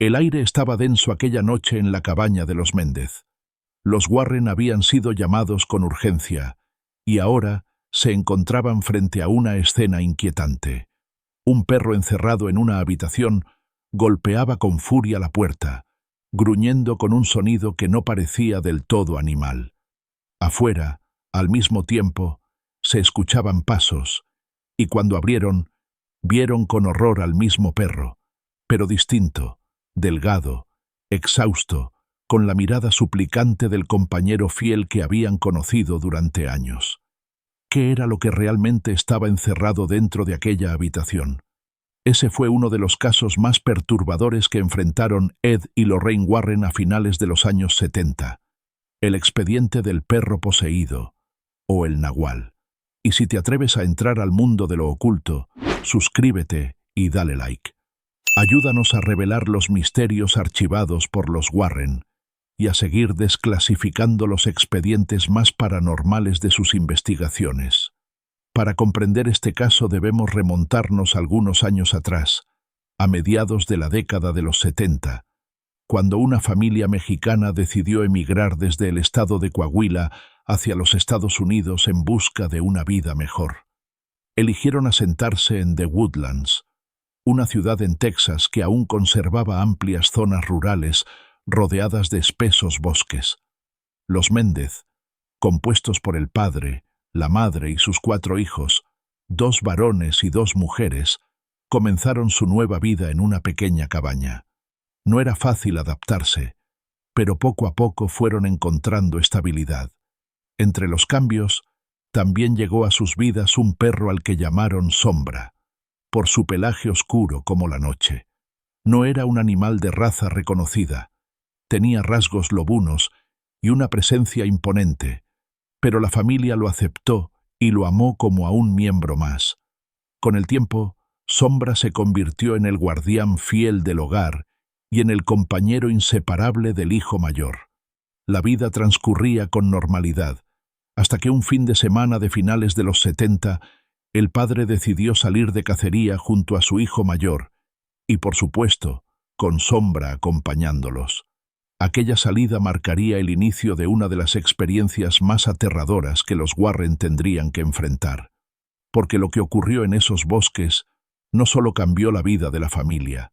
El aire estaba denso aquella noche en la cabaña de los Méndez. Los Warren habían sido llamados con urgencia, y ahora se encontraban frente a una escena inquietante. Un perro encerrado en una habitación golpeaba con furia la puerta, gruñendo con un sonido que no parecía del todo animal. Afuera, al mismo tiempo, se escuchaban pasos, y cuando abrieron, vieron con horror al mismo perro, pero distinto, delgado, exhausto, con la mirada suplicante del compañero fiel que habían conocido durante años. ¿Qué era lo que realmente estaba encerrado dentro de aquella habitación? Ese fue uno de los casos más perturbadores que enfrentaron Ed y Lorraine Warren a finales de los años 70. El expediente del perro poseído, o el nahual. Y si te atreves a entrar al mundo de lo oculto, suscríbete y dale like. Ayúdanos a revelar los misterios archivados por los Warren y a seguir desclasificando los expedientes más paranormales de sus investigaciones. Para comprender este caso debemos remontarnos algunos años atrás, a mediados de la década de los 70, cuando una familia mexicana decidió emigrar desde el estado de Coahuila hacia los Estados Unidos en busca de una vida mejor. Eligieron asentarse en The Woodlands, una ciudad en Texas que aún conservaba amplias zonas rurales rodeadas de espesos bosques. Los Méndez, compuestos por el padre, la madre y sus 4 hijos, 2 varones y 2 mujeres, comenzaron su nueva vida en una pequeña cabaña. No era fácil adaptarse, pero poco a poco fueron encontrando estabilidad. Entre los cambios, también llegó a sus vidas un perro al que llamaron Sombra, por su pelaje oscuro como la noche. No era un animal de raza reconocida, tenía rasgos lobunos y una presencia imponente, pero la familia lo aceptó y lo amó como a un miembro más. Con el tiempo, Sombra se convirtió en el guardián fiel del hogar y en el compañero inseparable del hijo mayor. La vida transcurría con normalidad, hasta que un fin de semana de finales de los 70, el padre decidió salir de cacería junto a su hijo mayor, y por supuesto, con Sombra acompañándolos. Aquella salida marcaría el inicio de una de las experiencias más aterradoras que los Warren tendrían que enfrentar, porque lo que ocurrió en esos bosques no solo cambió la vida de la familia,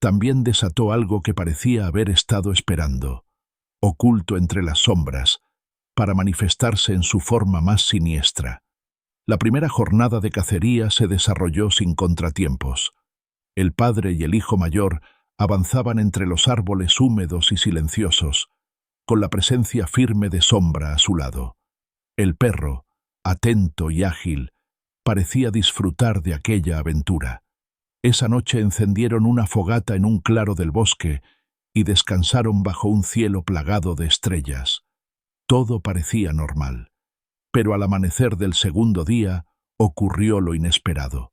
también desató algo que parecía haber estado esperando, oculto entre las sombras, para manifestarse en su forma más siniestra. La primera jornada de cacería se desarrolló sin contratiempos. El padre y el hijo mayor avanzaban entre los árboles húmedos y silenciosos, con la presencia firme de Sombra a su lado. El perro, atento y ágil, parecía disfrutar de aquella aventura. Esa noche encendieron una fogata en un claro del bosque y descansaron bajo un cielo plagado de estrellas. Todo parecía normal, pero al amanecer del segundo día ocurrió lo inesperado.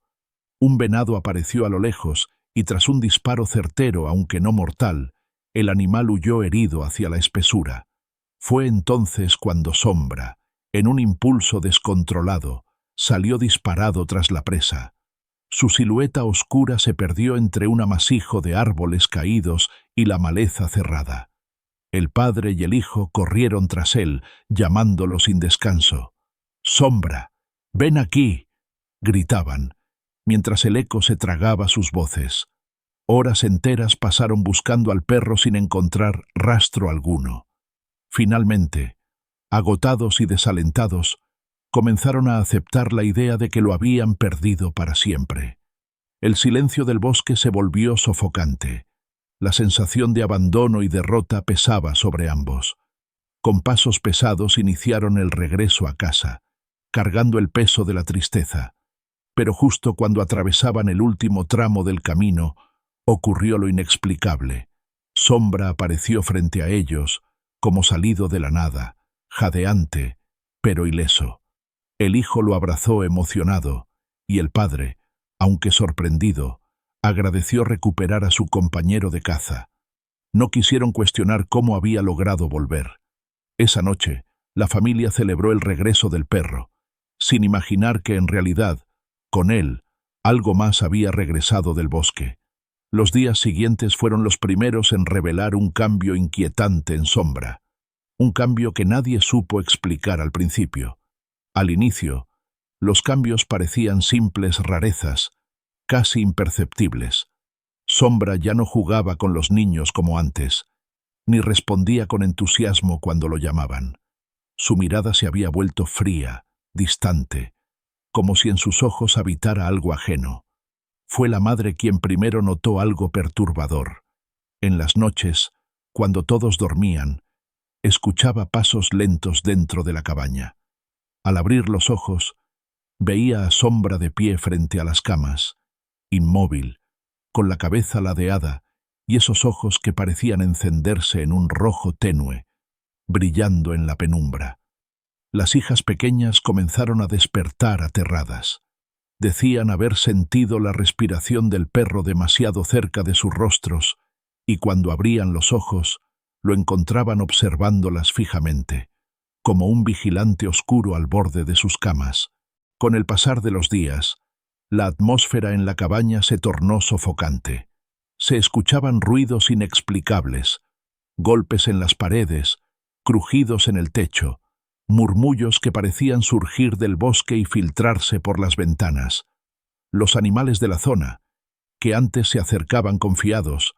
Un venado apareció a lo lejos y tras un disparo certero, aunque no mortal, el animal huyó herido hacia la espesura. Fue entonces cuando Sombra, en un impulso descontrolado, salió disparado tras la presa. Su silueta oscura se perdió entre un amasijo de árboles caídos y la maleza cerrada. El padre y el hijo corrieron tras él, llamándolo sin descanso. «¡Sombra! ¡Ven aquí!», gritaban, mientras el eco se tragaba sus voces. Horas enteras pasaron buscando al perro sin encontrar rastro alguno. Finalmente, agotados y desalentados, comenzaron a aceptar la idea de que lo habían perdido para siempre. El silencio del bosque se volvió sofocante. La sensación de abandono y derrota pesaba sobre ambos. Con pasos pesados iniciaron el regreso a casa, cargando el peso de la tristeza. Pero justo cuando atravesaban el último tramo del camino, ocurrió lo inexplicable. Sombra apareció frente a ellos, como salido de la nada, jadeante, pero ileso. El hijo lo abrazó emocionado, y el padre, aunque sorprendido, agradeció recuperar a su compañero de caza. No quisieron cuestionar cómo había logrado volver. Esa noche, la familia celebró el regreso del perro, sin imaginar que en realidad, con él, algo más había regresado del bosque. Los días siguientes fueron los primeros en revelar un cambio inquietante en Sombra. Un cambio que nadie supo explicar al principio. Al inicio, los cambios parecían simples rarezas, casi imperceptibles. Sombra ya no jugaba con los niños como antes, ni respondía con entusiasmo cuando lo llamaban. Su mirada se había vuelto fría, distante, como si en sus ojos habitara algo ajeno. Fue la madre quien primero notó algo perturbador. En las noches, cuando todos dormían, escuchaba pasos lentos dentro de la cabaña. Al abrir los ojos, veía a Sombra de pie frente a las camas, inmóvil, con la cabeza ladeada y esos ojos que parecían encenderse en un rojo tenue, brillando en la penumbra. Las hijas pequeñas comenzaron a despertar aterradas. Decían haber sentido la respiración del perro demasiado cerca de sus rostros, y cuando abrían los ojos, lo encontraban observándolas fijamente, como un vigilante oscuro al borde de sus camas. Con el pasar de los días, la atmósfera en la cabaña se tornó sofocante. Se escuchaban ruidos inexplicables, golpes en las paredes, crujidos en el techo, murmullos que parecían surgir del bosque y filtrarse por las ventanas. Los animales de la zona, que antes se acercaban confiados,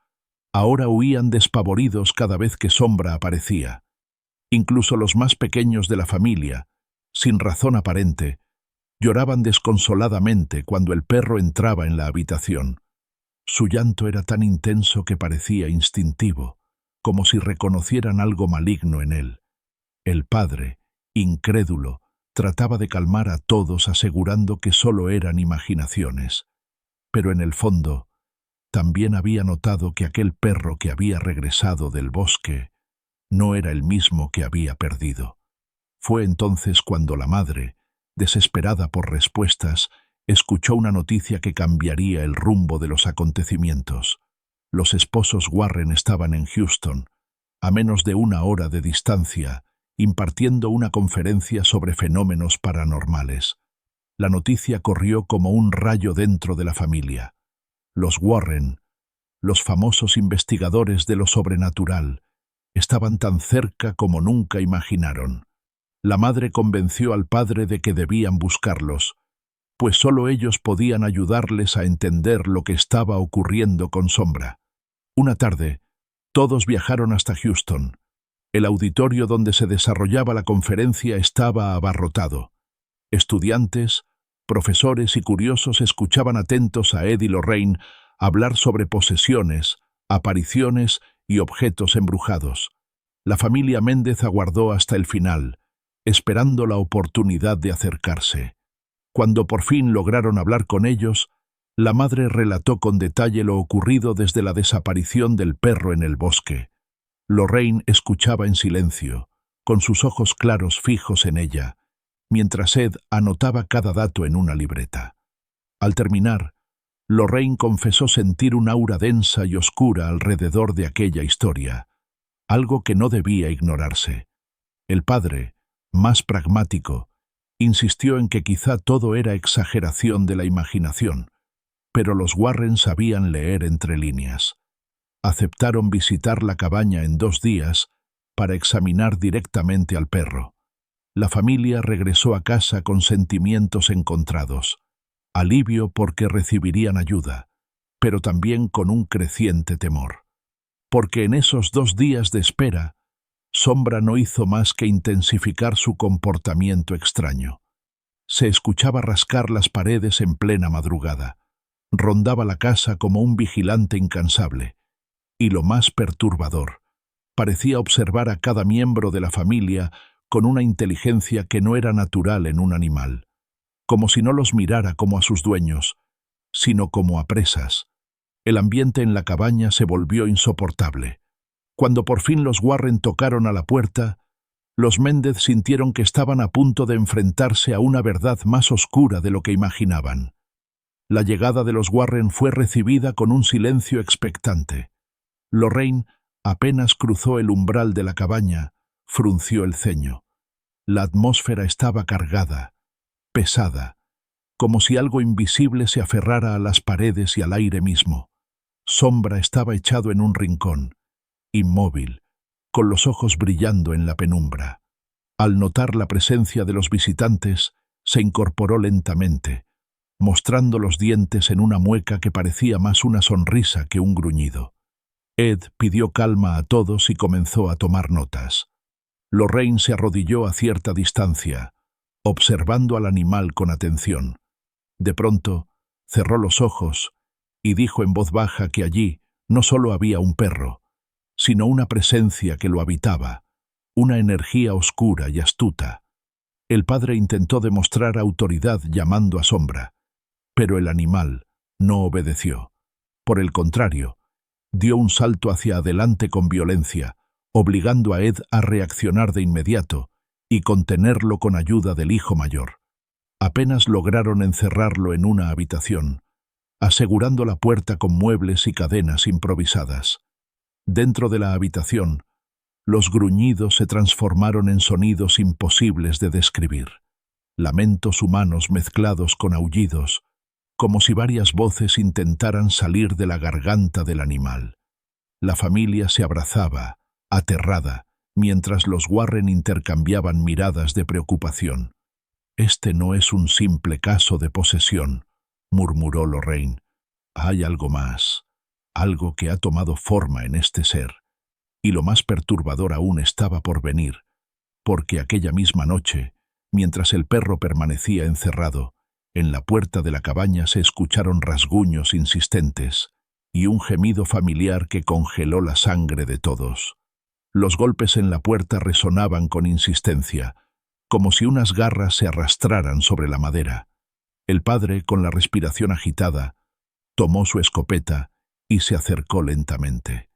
ahora huían despavoridos cada vez que Sombra aparecía. Incluso los más pequeños de la familia, sin razón aparente, lloraban desconsoladamente cuando el perro entraba en la habitación. Su llanto era tan intenso que parecía instintivo, como si reconocieran algo maligno en él. El padre, incrédulo, trataba de calmar a todos asegurando que solo eran imaginaciones. Pero en el fondo, también había notado que aquel perro que había regresado del bosque no era el mismo que había perdido. Fue entonces cuando la madre, desesperada por respuestas, escuchó una noticia que cambiaría el rumbo de los acontecimientos. Los esposos Warren estaban en Houston, a menos de 1 hora de distancia, impartiendo una conferencia sobre fenómenos paranormales. La noticia corrió como un rayo dentro de la familia. Los Warren, los famosos investigadores de lo sobrenatural, estaban tan cerca como nunca imaginaron. La madre convenció al padre de que debían buscarlos, pues solo ellos podían ayudarles a entender lo que estaba ocurriendo con Sombra. Una tarde, todos viajaron hasta Houston. El auditorio donde se desarrollaba la conferencia estaba abarrotado. Estudiantes, profesores y curiosos escuchaban atentos a Ed y Lorraine hablar sobre posesiones, apariciones y objetos embrujados. La familia Méndez aguardó hasta el final, esperando la oportunidad de acercarse. Cuando por fin lograron hablar con ellos, la madre relató con detalle lo ocurrido desde la desaparición del perro en el bosque. Lorraine escuchaba en silencio, con sus ojos claros fijos en ella, mientras Ed anotaba cada dato en una libreta. Al terminar, Lorraine confesó sentir un aura densa y oscura alrededor de aquella historia, algo que no debía ignorarse. El padre, más pragmático, insistió en que quizá todo era exageración de la imaginación, pero los Warren sabían leer entre líneas. Aceptaron visitar la cabaña en 2 días para examinar directamente al perro. La familia regresó a casa con sentimientos encontrados, alivio porque recibirían ayuda, pero también con un creciente temor. Porque en esos 2 días de espera, Sombra no hizo más que intensificar su comportamiento extraño. Se escuchaba rascar las paredes en plena madrugada. Rondaba la casa como un vigilante incansable. Y lo más perturbador, parecía observar a cada miembro de la familia con una inteligencia que no era natural en un animal, como si no los mirara como a sus dueños, sino como a presas. El ambiente en la cabaña se volvió insoportable. Cuando por fin los Warren tocaron a la puerta, los Méndez sintieron que estaban a punto de enfrentarse a una verdad más oscura de lo que imaginaban. La llegada de los Warren fue recibida con un silencio expectante. Lorraine apenas cruzó el umbral de la cabaña, frunció el ceño. La atmósfera estaba cargada, pesada, como si algo invisible se aferrara a las paredes y al aire mismo. Sombra estaba echado en un rincón, inmóvil, con los ojos brillando en la penumbra. Al notar la presencia de los visitantes, se incorporó lentamente, mostrando los dientes en una mueca que parecía más una sonrisa que un gruñido. Ed pidió calma a todos y comenzó a tomar notas. Lorraine se arrodilló a cierta distancia, observando al animal con atención. De pronto, cerró los ojos y dijo en voz baja que allí no solo había un perro, sino una presencia que lo habitaba, una energía oscura y astuta. El padre intentó demostrar autoridad llamando a Sombra, pero el animal no obedeció. Por el contrario, dio un salto hacia adelante con violencia, obligando a Ed a reaccionar de inmediato y contenerlo con ayuda del hijo mayor. Apenas lograron encerrarlo en una habitación, asegurando la puerta con muebles y cadenas improvisadas. Dentro de la habitación, los gruñidos se transformaron en sonidos imposibles de describir. Lamentos humanos mezclados con aullidos, como si varias voces intentaran salir de la garganta del animal. La familia se abrazaba, aterrada, mientras los Warren intercambiaban miradas de preocupación. «Este no es un simple caso de posesión», murmuró Lorraine. «Hay algo más, algo que ha tomado forma en este ser». Y lo más perturbador aún estaba por venir, porque aquella misma noche, mientras el perro permanecía encerrado, en la puerta de la cabaña se escucharon rasguños insistentes y un gemido familiar que congeló la sangre de todos. Los golpes en la puerta resonaban con insistencia, como si unas garras se arrastraran sobre la madera. El padre, con la respiración agitada, tomó su escopeta y se acercó lentamente.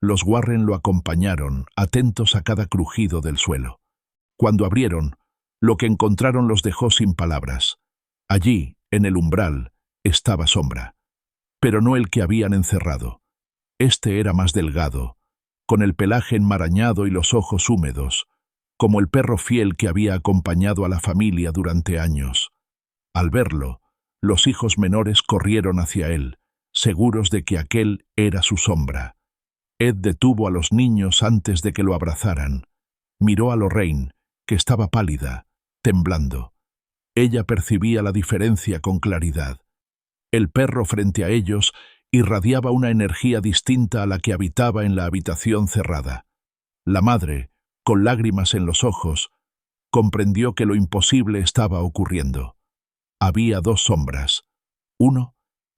Los Warren lo acompañaron, atentos a cada crujido del suelo. Cuando abrieron, lo que encontraron los dejó sin palabras. Allí, en el umbral, estaba Sombra, pero no el que habían encerrado. Este era más delgado, con el pelaje enmarañado y los ojos húmedos, como el perro fiel que había acompañado a la familia durante años. Al verlo, los hijos menores corrieron hacia él, seguros de que aquel era su Sombra. Ed detuvo a los niños antes de que lo abrazaran. Miró a Lorraine, que estaba pálida, temblando. Ella percibía la diferencia con claridad. El perro frente a ellos irradiaba una energía distinta a la que habitaba en la habitación cerrada. La madre, con lágrimas en los ojos, comprendió que lo imposible estaba ocurriendo. Había dos Sombras. Uno,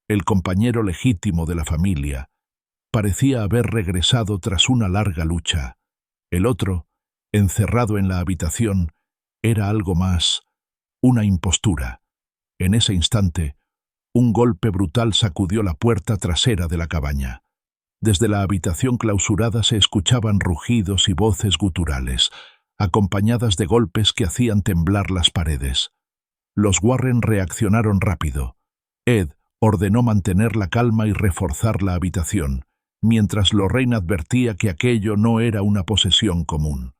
el compañero legítimo de la familia, parecía haber regresado tras una larga lucha. El otro, encerrado en la habitación, era algo más, una impostura. En ese instante, un golpe brutal sacudió la puerta trasera de la cabaña. Desde la habitación clausurada se escuchaban rugidos y voces guturales, acompañadas de golpes que hacían temblar las paredes. Los Warren reaccionaron rápido. Ed ordenó mantener la calma y reforzar la habitación, mientras Lorraine advertía que aquello no era una posesión común.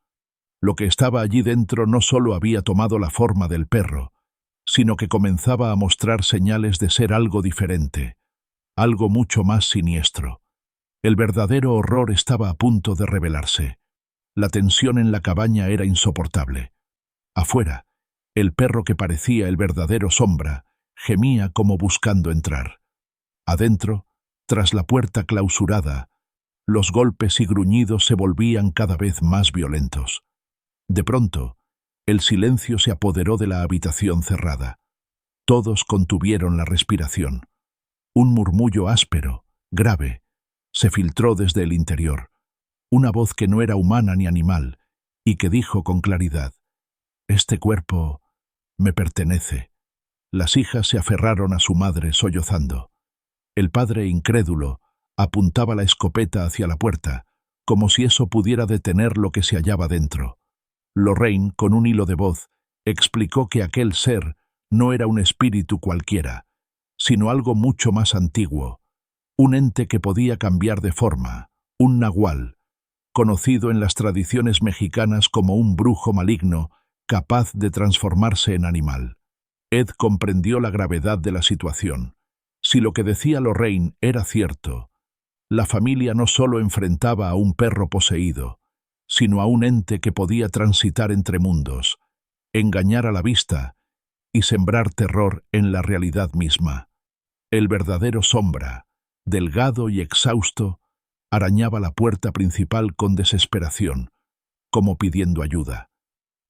Lo que estaba allí dentro no solo había tomado la forma del perro, sino que comenzaba a mostrar señales de ser algo diferente, algo mucho más siniestro. El verdadero horror estaba a punto de revelarse. La tensión en la cabaña era insoportable. Afuera, el perro que parecía el verdadero Sombra gemía como buscando entrar. Adentro, tras la puerta clausurada, los golpes y gruñidos se volvían cada vez más violentos. De pronto, el silencio se apoderó de la habitación cerrada. Todos contuvieron la respiración. Un murmullo áspero, grave, se filtró desde el interior. Una voz que no era humana ni animal, y que dijo con claridad: «Este cuerpo me pertenece». Las hijas se aferraron a su madre sollozando. El padre, incrédulo, apuntaba la escopeta hacia la puerta, como si eso pudiera detener lo que se hallaba dentro. Lorraine, con un hilo de voz, explicó que aquel ser no era un espíritu cualquiera, sino algo mucho más antiguo, un ente que podía cambiar de forma, un nahual, conocido en las tradiciones mexicanas como un brujo maligno capaz de transformarse en animal. Ed comprendió la gravedad de la situación. Si lo que decía Lorraine era cierto, La familia no solo enfrentaba a un perro poseído, sino a un ente que podía transitar entre mundos, engañar a la vista y sembrar terror en la realidad misma. El verdadero Sombra, delgado y exhausto, arañaba la puerta principal con desesperación, como pidiendo ayuda.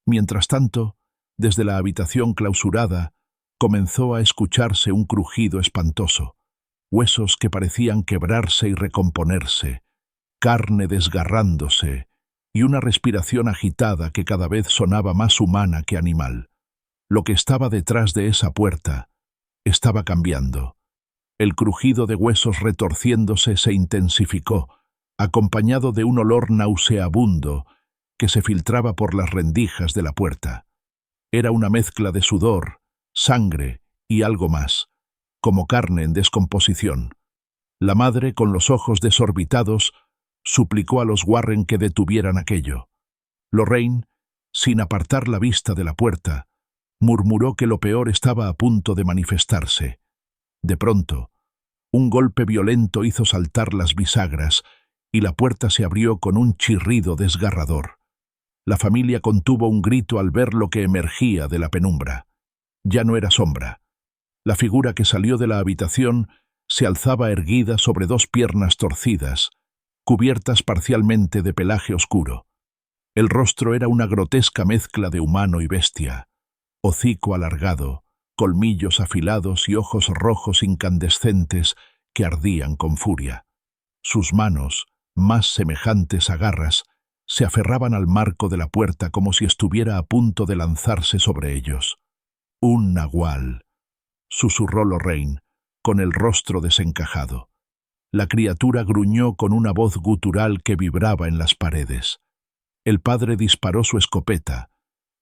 Mientras tanto, desde la habitación clausurada, comenzó a escucharse un crujido espantoso, huesos que parecían quebrarse y recomponerse, carne desgarrándose y una respiración agitada que cada vez sonaba más humana que animal. Lo que estaba detrás de esa puerta estaba cambiando. El crujido de huesos retorciéndose se intensificó, acompañado de un olor nauseabundo que se filtraba por las rendijas de la puerta. Era una mezcla de sudor, sangre y algo más, como carne en descomposición. La madre, con los ojos desorbitados, suplicó a los Warren que detuvieran aquello. Lorraine, sin apartar la vista de la puerta, murmuró que lo peor estaba a punto de manifestarse. De pronto, un golpe violento hizo saltar las bisagras y la puerta se abrió con un chirrido desgarrador. La familia contuvo un grito al ver lo que emergía de la penumbra. Ya no era Sombra. La figura que salió de la habitación se alzaba erguida sobre dos piernas torcidas, cubiertas parcialmente de pelaje oscuro. El rostro era una grotesca mezcla de humano y bestia, hocico alargado, colmillos afilados y ojos rojos incandescentes que ardían con furia. Sus manos, más semejantes a garras, se aferraban al marco de la puerta como si estuviera a punto de lanzarse sobre ellos. «Un nahual», susurró Lorraine, con el rostro desencajado. La criatura gruñó con una voz gutural que vibraba en las paredes. El padre disparó su escopeta,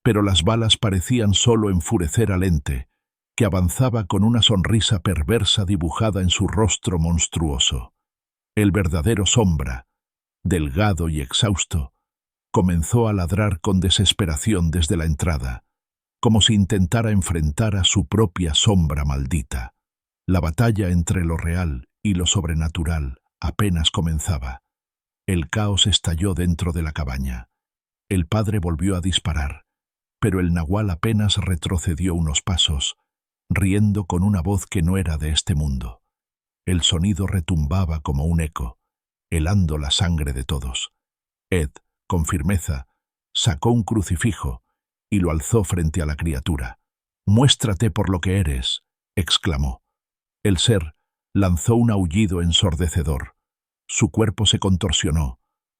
pero las balas parecían solo enfurecer al ente, que avanzaba con una sonrisa perversa dibujada en su rostro monstruoso. El verdadero Sombra, delgado y exhausto, comenzó a ladrar con desesperación desde la entrada, como si intentara enfrentar a su propia sombra maldita. La batalla entre lo real y lo sobrenatural apenas comenzaba. El caos estalló dentro de la cabaña. El padre volvió a disparar, pero el nahual apenas retrocedió unos pasos, riendo con una voz que no era de este mundo. El sonido retumbaba como un eco, helando la sangre de todos. Ed, con firmeza, sacó un crucifijo y lo alzó frente a la criatura. «Muéstrate por lo que eres», exclamó. El ser lanzó un aullido ensordecedor. Su cuerpo se contorsionó,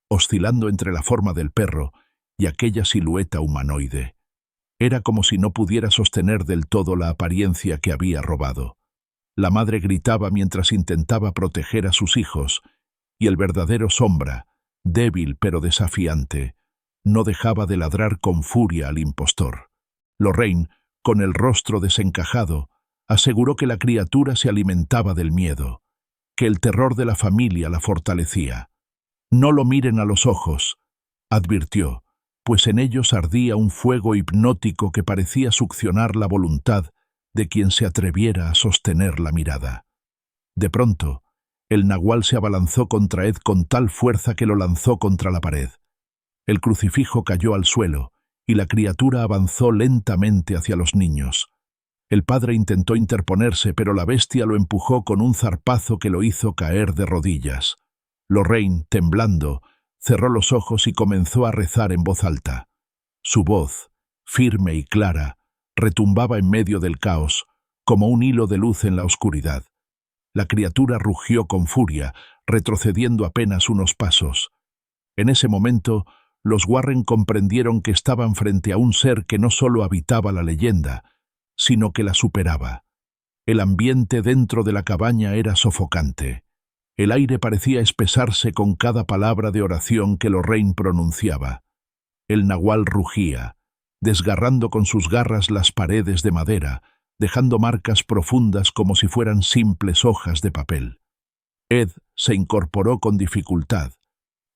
oscilando entre la forma del perro y aquella silueta humanoide. Era como si no pudiera sostener del todo la apariencia que había robado. La madre gritaba mientras intentaba proteger a sus hijos, y el verdadero Sombra, débil pero desafiante, no dejaba de ladrar con furia al impostor. Lorraine, con el rostro desencajado, aseguró que la criatura se alimentaba del miedo, que el terror de la familia la fortalecía. «No lo miren a los ojos», advirtió, pues en ellos ardía un fuego hipnótico que parecía succionar la voluntad de quien se atreviera a sostener la mirada. De pronto, el nahual se abalanzó contra Ed con tal fuerza que lo lanzó contra la pared. El crucifijo cayó al suelo y la criatura avanzó lentamente hacia los niños. El padre intentó interponerse, pero la bestia lo empujó con un zarpazo que lo hizo caer de rodillas. Lorraine, temblando, cerró los ojos y comenzó a rezar en voz alta. Su voz, firme y clara, retumbaba en medio del caos, como un hilo de luz en la oscuridad. La criatura rugió con furia, retrocediendo apenas unos pasos. En ese momento, los Warren comprendieron que estaban frente a un ser que no solo habitaba la leyenda, sino que la superaba. El ambiente dentro de la cabaña era sofocante. El aire parecía espesarse con cada palabra de oración que Lorraine pronunciaba. El nahual rugía, desgarrando con sus garras las paredes de madera, dejando marcas profundas como si fueran simples hojas de papel. Ed se incorporó con dificultad,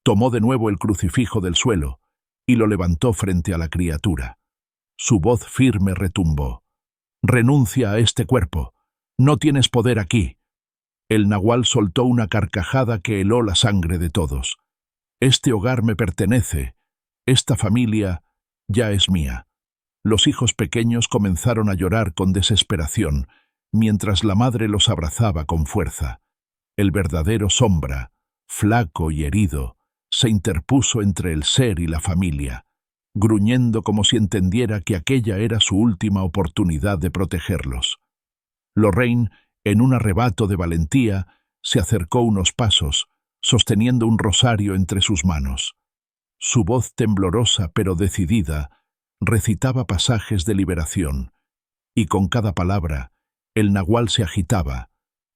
tomó de nuevo el crucifijo del suelo y lo levantó frente a la criatura. Su voz firme retumbó. «Renuncia a este cuerpo. No tienes poder aquí». El nahual soltó una carcajada que heló la sangre de todos. Este hogar me pertenece. Esta familia ya es mía. Los hijos pequeños comenzaron a llorar con desesperación, mientras la madre los abrazaba con fuerza. El verdadero Sombra, flaco y herido, se interpuso entre el ser y la familia, gruñendo como si entendiera que aquella era su última oportunidad de protegerlos. Lorraine, en un arrebato de valentía, se acercó unos pasos, sosteniendo un rosario entre sus manos. Su voz temblorosa pero decidida recitaba pasajes de liberación, y con cada palabra el nahual se agitaba,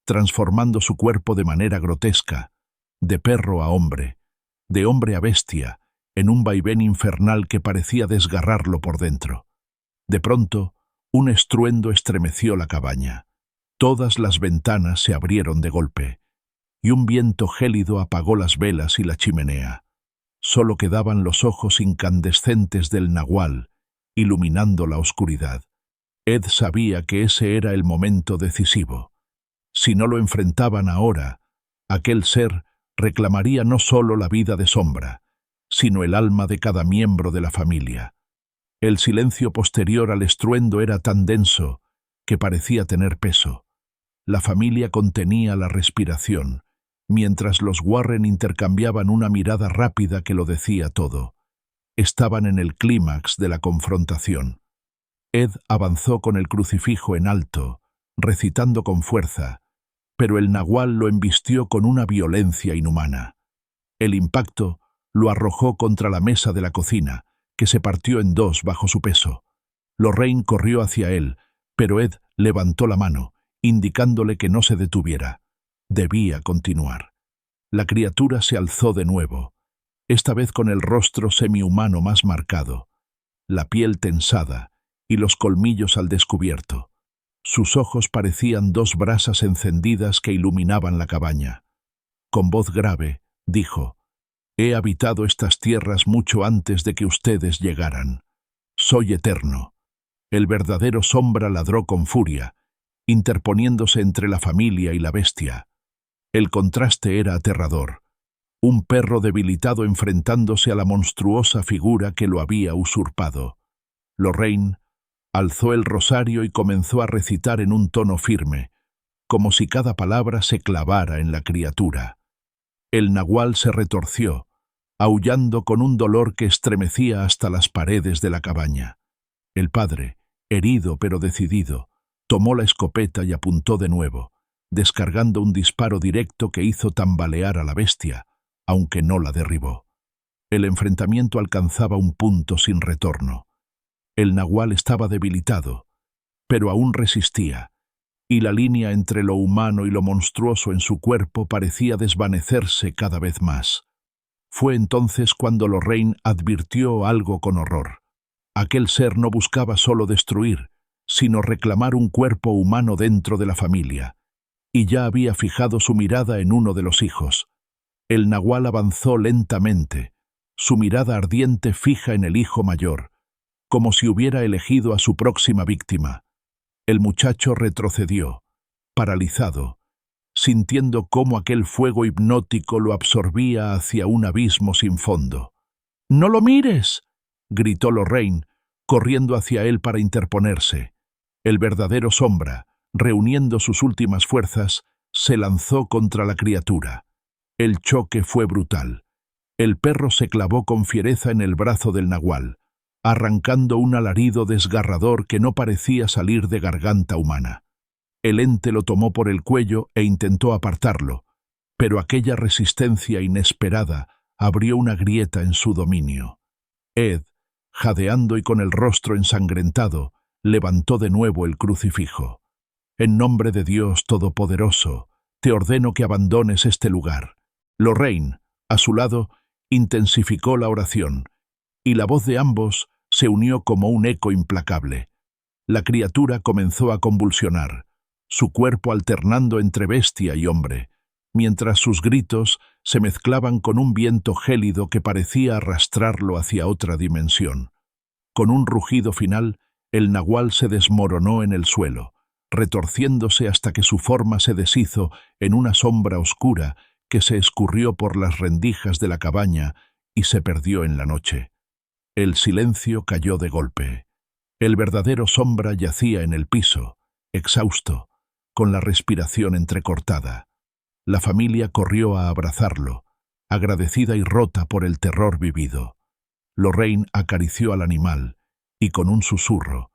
transformando su cuerpo de manera grotesca, de perro a hombre, de hombre a bestia, en un vaivén infernal que parecía desgarrarlo por dentro. De pronto, un estruendo estremeció la cabaña. Todas las ventanas se abrieron de golpe, y un viento gélido apagó las velas y la chimenea. Solo quedaban los ojos incandescentes del nahual, iluminando la oscuridad. Ed sabía que ese era el momento decisivo. Si no lo enfrentaban ahora, aquel ser reclamaría no solo la vida de Sombra, sino el alma de cada miembro de la familia. El silencio posterior al estruendo era tan denso que parecía tener peso. La familia contenía la respiración, mientras los Warren intercambiaban una mirada rápida que lo decía todo. Estaban en el clímax de la confrontación. Ed avanzó con el crucifijo en alto, recitando con fuerza, pero el nahual lo embistió con una violencia inhumana. El impacto lo arrojó contra la mesa de la cocina, que se partió en dos bajo su peso. Lorraine corrió hacia él, pero Ed levantó la mano, indicándole que no se detuviera. Debía continuar. La criatura se alzó de nuevo, esta vez con el rostro semihumano más marcado, la piel tensada y los colmillos al descubierto. Sus ojos parecían dos brasas encendidas que iluminaban la cabaña. Con voz grave, dijo: «He habitado estas tierras mucho antes de que ustedes llegaran. Soy eterno». El verdadero Sombra ladró con furia, interponiéndose entre la familia y la bestia. El contraste era aterrador. Un perro debilitado enfrentándose a la monstruosa figura que lo había usurpado. Lorraine alzó el rosario y comenzó a recitar en un tono firme, como si cada palabra se clavara en la criatura. El nahual se retorció, aullando con un dolor que estremecía hasta las paredes de la cabaña. El padre, herido pero decidido, tomó la escopeta y apuntó de nuevo, descargando un disparo directo que hizo tambalear a la bestia, aunque no la derribó. El enfrentamiento alcanzaba un punto sin retorno. El nahual estaba debilitado, pero aún resistía, y la línea entre lo humano y lo monstruoso en su cuerpo parecía desvanecerse cada vez más. Fue entonces cuando Lorraine advirtió algo con horror. Aquel ser no buscaba solo destruir, sino reclamar un cuerpo humano dentro de la familia, y ya había fijado su mirada en uno de los hijos. El nahual avanzó lentamente, su mirada ardiente fija en el hijo mayor, como si hubiera elegido a su próxima víctima. El muchacho retrocedió, paralizado, sintiendo cómo aquel fuego hipnótico lo absorbía hacia un abismo sin fondo. «¡No lo mires!», gritó Lorraine, corriendo hacia él para interponerse. El verdadero Sombra, reuniendo sus últimas fuerzas, se lanzó contra la criatura. El choque fue brutal. El perro se clavó con fiereza en el brazo del nahual, arrancando un alarido desgarrador que no parecía salir de garganta humana. El ente lo tomó por el cuello e intentó apartarlo, pero aquella resistencia inesperada abrió una grieta en su dominio. Ed, jadeando y con el rostro ensangrentado, levantó de nuevo el crucifijo. «En nombre de Dios Todopoderoso, te ordeno que abandones este lugar». Lorraine, a su lado, intensificó la oración, y la voz de ambos se unió como un eco implacable. La criatura comenzó a convulsionar, su cuerpo alternando entre bestia y hombre, mientras sus gritos se mezclaban con un viento gélido que parecía arrastrarlo hacia otra dimensión. Con un rugido final, el nahual se desmoronó en el suelo, retorciéndose hasta que su forma se deshizo en una sombra oscura que se escurrió por las rendijas de la cabaña y se perdió en la noche. El silencio cayó de golpe. El verdadero Sombra yacía en el piso, exhausto, con la respiración entrecortada. La familia corrió a abrazarlo, agradecida y rota por el terror vivido. Lorraine acarició al animal y, con un susurro,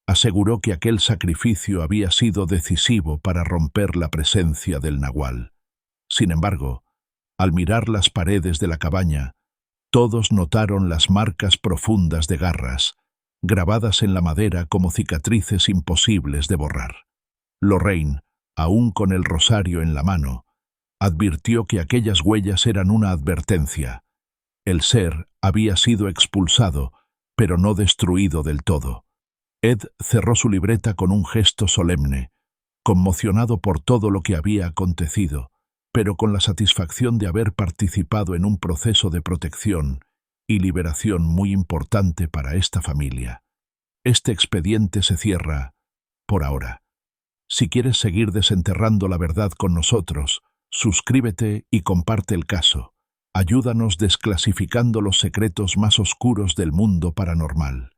aseguró que aquel sacrificio había sido decisivo para romper la presencia del nahual. Sin embargo, al mirar las paredes de la cabaña, todos notaron las marcas profundas de garras, grabadas en la madera como cicatrices imposibles de borrar. Lorraine, aún con el rosario en la mano, advirtió que aquellas huellas eran una advertencia. El ser había sido expulsado, pero no destruido del todo. Ed cerró su libreta con un gesto solemne, conmocionado por todo lo que había acontecido, pero con la satisfacción de haber participado en un proceso de protección y liberación muy importante para esta familia. Este expediente se cierra, por ahora. Si quieres seguir desenterrando la verdad con nosotros, suscríbete y comparte el caso. Ayúdanos desclasificando los secretos más oscuros del mundo paranormal.